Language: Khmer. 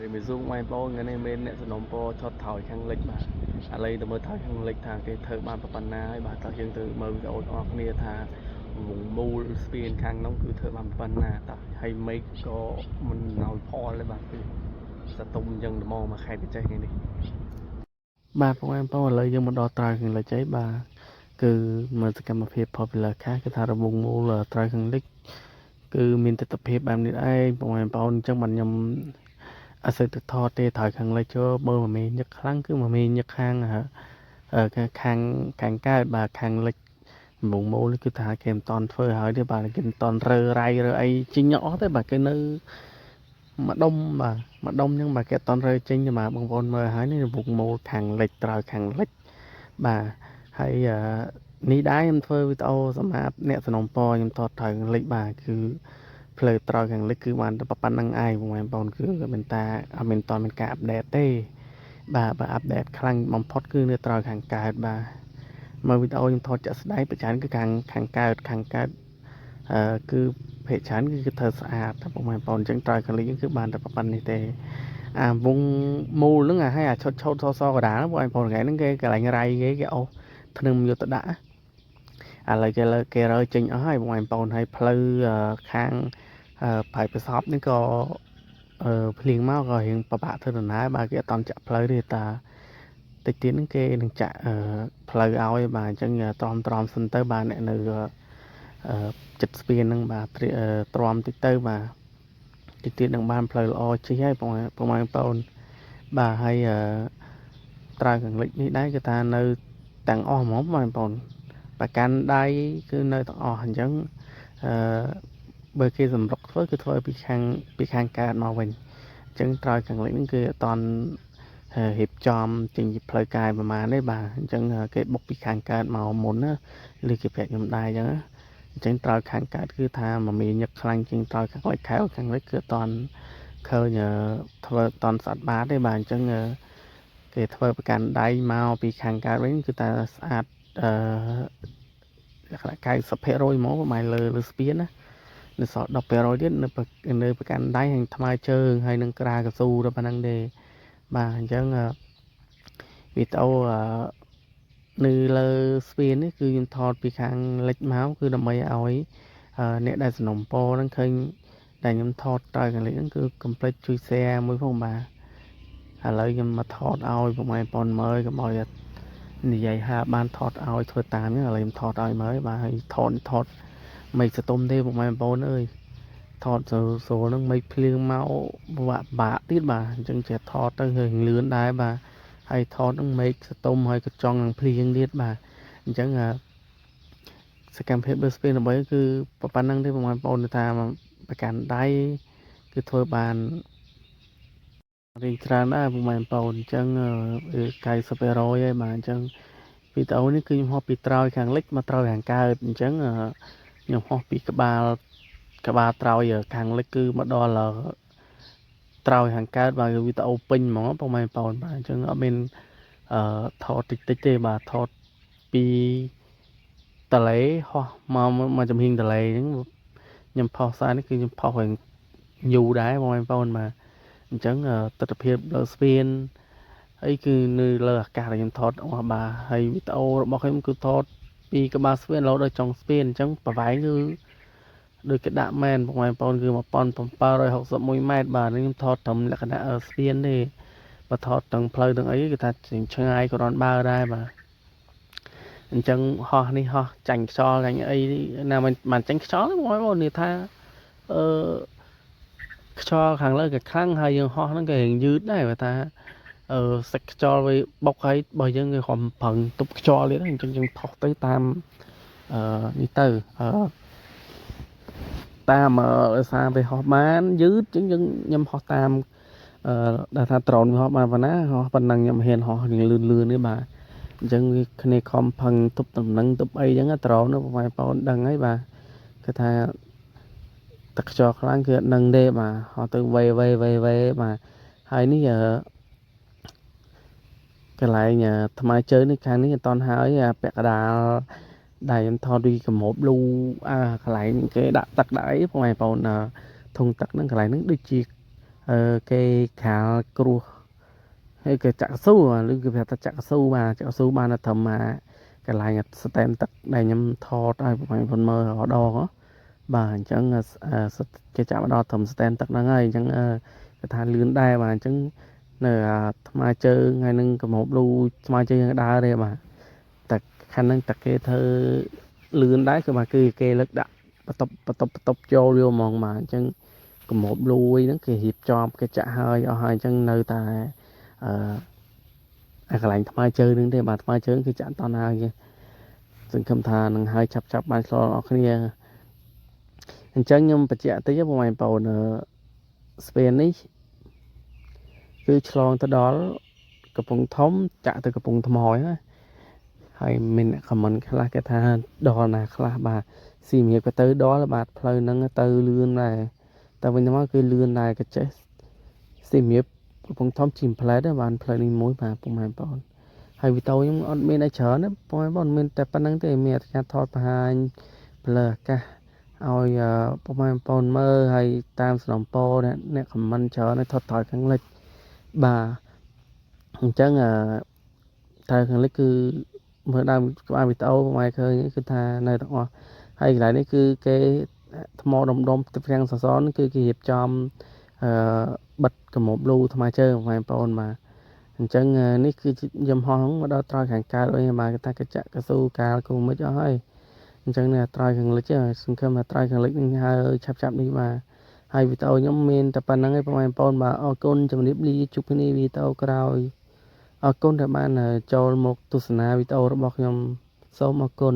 mình zoom ngoài bao người này bên nè nộp po cho thỏi khăn lịch mà lấy từ mới thỏi khăn lịch thà cái thợ ban phần na ấy bà tạo hiện từ mơ ổn ọt nia thà vùng mu spin khăn nóng cứ thợ ban phần na tạo hay mấy có mình nói po lấy bà cứ sẽ tung dân mò mà khai cái chơi này đi bà phong em bao lời dân một đo trai khăn là cháy bà cứ mà sẽ cầm một hiệp popular khác cái thà là vùng mu là trai khăn lịch cứ mình tập hiệp bạn đi ai phong em bao trong mình nhầm អាសើទៅថតទេថយខាងលិចចូលមើលមកមានញឹកខ្លាំងគឺមកមានញឹកខាងខាងកើតបាទខាងលិចមុំមូលគឺថាគេមិនតន់ធ្វើហើយទេបាទគេមិនតន់រើរៃរើអីជីងអស់ទេបាទគេនៅម្ដុំបាទម្ដុំហ្នឹងបាទគេអត់តន់រើចេញទេបាទបងប្អូនមើលហើយនេះមុំមូលខាងលិចត្រូវខាងលិចបាទហើយនេះដែរខ្ញុំធ្វើវីដេអូសម្រាប់អ្នកសំណុំពរខ្ញុំថតត្រូវលិចបាទគឺ ផ្លូវត្រូវខាងលិចគឺបានតែប៉ុណ្្នឹងឯងបងប្អូនគឺមិនតាអត់មានតមានការអាប់ដេតទេបាទបើអាប់ដេតខ្លាំងបំផុតគឺនៅត្រូវខាងកើតបាទមើលវីដេអូខ្ញុំថតចាក់ស្ដែងប្រចាំគឺខាងកើតគឺភាគច្រើនគឺធ្វើស្អាតតែបងប្អូនអញ្ចឹងត្រូវខាងលិចគឺបានតែប៉ុណ្្នេះទេអាវងមូលហ្នឹងអាឲ្យអាឆុតសកដាលបងប្អូនថ្ងៃហ្នឹងគេកន្លែងរៃគេអូសធ្នឹមយកទៅដាក់ឥឡូវគេរើចេញអស់ហើយបងប្អូនហើយផ្លូវខាងបាយប្រសពនេះក៏ភ្លៀងមកក៏រៀងពិបាកធ្វើដំណើរបាទគេអត់តន់ចាក់ផ្លូវទេតាតិចទៀតហ្នឹងគេនឹងចាក់ផ្លូវឲ្យបាទអញ្ចឹងទ្រាំសិនទៅបាទអ្នកនៅចិត្តស្ពានហ្នឹងបាទទ្រាំតិចទៅបាទតិចទៀតនឹងបានផ្លូវល្អជិះហើយបងប្អូនបាទហើយត្រូវខាងលិចនេះដែរគឺថានៅទាំងអស់ហ្មងបងប្អូនប្រកាន់ដៃគឺនៅទាំងអស់អញ្ចឹងបើគេសម្រុកធ្វើគឺធ្វើពីខាងកើតមកវិញអញ្ចឹងត្រូវខាងលិចហ្នឹងគឺអត់តន់រៀបចំចេញពីផ្លូវកាយប្រហែលទេបាទអញ្ចឹងគេបុកពីខាងកើតមកមុនណាឬគេប្រាប់ខ្ញុំដែរអញ្ចឹងត្រូវខាងកើតគឺថាមមាញឹកខ្លាំងជាងត្រូវខាងលិចខាងលិចគឺអត់តន់ឃើញធ្វើអត់តន់ស្អាតបាតទេបាទអញ្ចឹងគេធ្វើប្រកាន់ដៃមកពីខាងកើតវិញគឺតែស្អាតលក្ខណៈ90%ហ្មងប្រហែលលើស្ពានណានៅសល់10%ទៀតនៅប្រកាន់ដៃហើយថ្មើរជើងហើយនឹងក្រាកស៊ូទៅប៉ុណ្ណឹងទេបាទអញ្ចឹងវីដេអូនៅលើស្ពាននេះគឺខ្ញុំថតពីខាងលិចមកគឺដើម្បីឲ្យអ្នកដែលសំណុំពរហ្នឹងឃើញដែលខ្ញុំថតត្រូវខាងលិចហ្នឹងគឺកុំភ្លេចជួយ share មួយផងបាទឥឡូវខ្ញុំមកថតឲ្យបងប្អូនមើលកុំឲ្យនិយាយហាបានថតឲ្យធ្វើតាមហ្នឹងឥឡូវខ្ញុំថតឲ្យមើលបាទហើយថតមិនស្ទុំទេបងប្អូនអើយថតស្រួលហ្នឹងមិនភ្លៀងមកបាក់ទៀតបាទអញ្ចឹងចេះថតទៅhơiលឿនដែរបាទហើយថតហ្នឹងមេឃស្ទុំហើយក៏ចង់នឹងភ្លៀងទៀតបាទអញ្ចឹងសកម្មភាពលើស្ពានដើម្បីគឺប៉ុណ្ណឹងទេបងប្អូនថាប្រកាន់ដៃគឺធ្វើបានរៀងច្រើនដែរបងប្អូនអញ្ចឹង90%ហើយបាទអញ្ចឹងវីដេអូនេះគឺខ្ញុំហោះពីត្រើយខាងលិចមកត្រើយខាងកើតអញ្ចឹងខ្ញុំហោះពីក្បាលត្រើយខាងលិចគឺមកដល់ត្រើយខាងកើតបាទវីដេអូពេញហ្មងបងប្អូនបាទអញ្ចឹងអត់មានថតតិចទេបាទថតពីតលេហោះមកចំហៀងតលេអញ្ចឹងខ្ញុំផុសសារនេះគឺខ្ញុំផុសឲ្យយូរដែរបងប្អូនបាទអញ្ចឹងទស្សនភាពលើស្ពានហើយគឺនៅលើអាកាសដែលខ្ញុំថតអស់បាទហើយវីដេអូរបស់ខ្ញុំគឺថតពីក្បាលស្ពានរហូតដល់ចុងស្ពានអញ្ចឹងប្រវែងគឺដូចគេដាក់មែនបងប្អូនគឺ1761ម៉ែត្របាទនេះខ្ញុំថតត្រឹមលក្ខណៈស្ពានទេបើថតទាំងផ្លូវទាំងអីគឺថាឆ្ងាយក៏រនបើដែរបាទអញ្ចឹងហោះនេះហោះចាញ់ខ្យល់ចាញ់អីណាមិនចាញ់ខ្យល់ទេបងប្អូននេះថាខ្យល់ខាងលើក៏ខ្លាំងហើយយើងហោះហ្នឹងក៏រៀងយឺតដែរបើថាសាច់ខ្យល់វាបុកហើយបើយើងគេខំប្រឹងទប់ខ្យល់ទៀតអញ្ចឹងយើងផុសទៅតាមនេះទៅតាមសារវាហោះបានយឺតអញ្ចឹងខ្ញុំហោះតាមដែលថាដ្រូនវាហោះបានប៉ុណ្ណាហោះប៉ុណ្ណឹងខ្ញុំហ៊ានហោះលឿននេះបាទអញ្ចឹងវាគ្នាខំប្រឹងទប់តំណឹងទប់អីអញ្ចឹងដ្រូននោះបងប្អូនដឹងហើយបាទគឺថាទឹកខ្យល់ខ្លាំងគឺអត់នឹងទេបាទហោះទៅវេបាទហើយនេះកន្លែងថ្មើរជើងនេះខាងនេះអត់តន់ហើយពាក់កណ្ដាលដែលខ្ញុំថតពីកម្របលូកន្លែងគេដាក់ទឹកដាក់អីបងប្អូនធុងទឹកហ្នឹងកន្លែងហ្នឹងដូចជា cái khả cua hay cái chặt su à lưng cái việc ta chặt su ba là thầm mà cái lại nhặt stem tật này nhắm thò tai phải phần mơ họ đo á bà chẳng cái chạm đo thầm stem tật nó ngay chẳng cái than lươn đai mà chẳng nè mà chơi ngay nâng cái một lu mà chơi đa đây mà tật khả năng tật cái thơ lươn đái cái mà cứ cái lực đạn bắt tập cho riêu mòn mà chẳng có một lui nó cái hiệp cho cái chạ hơi ở hai chân nơi ta cái lạnh tham ai chơi đứng đây mà tham ai chơi cái chạ to nào kiaซึ่งคำทานให้จับบ้านคลอออกเนี่ยจังยังปัจจัยที่จะประมาณเป่าเนอสเปนนี่คือฉลองตะดอลกับปงท้อมจะtừกับปงทมอยนะให้mình comment khá là cái tha đò là khá là bà xì miệng cái tới đó là bà plei nâng tới lươn này tại vì nó cái lươn này cái chết xì miệngกับปงท้อมchìm plei đó bà pleiนี่mối bàประมาณเป่าhay vì tao nhưng on bên ai chở nó bọn bọn mìnhแต่ปนังแต่เมียจะทอดปลาเปลือกกะเอาประมาณปอนเมอร์ให้ตามสนองโปเนี่ยของมันเชอในทอดถอยครั้งเล็กbà chẳng thời kháng lịch cứ mới đang ai bị tao mai khơi cứ tha nơi đó hay lại đấy cứ cái mò đồng đồng tập trang sờ són cứ cái hiệp chom bật cầm một lu tham ai chơi ngoài pon mà chẳng ní cứ dầm hoang mà đó trai hàng ca rồi mà người ta cái chạ cái su ca cùng mới cho hay chẳng là trai hàng lịch chứ xin khâm là trai hàng lịch hai chập đi mà hay vì tao nhóm men tập năng ấy ngoài pon mà con chồng điệp đi chụp cái này vì tao cái rồi con đã ban cho một tu sna vì tao đã bọc nhom số một con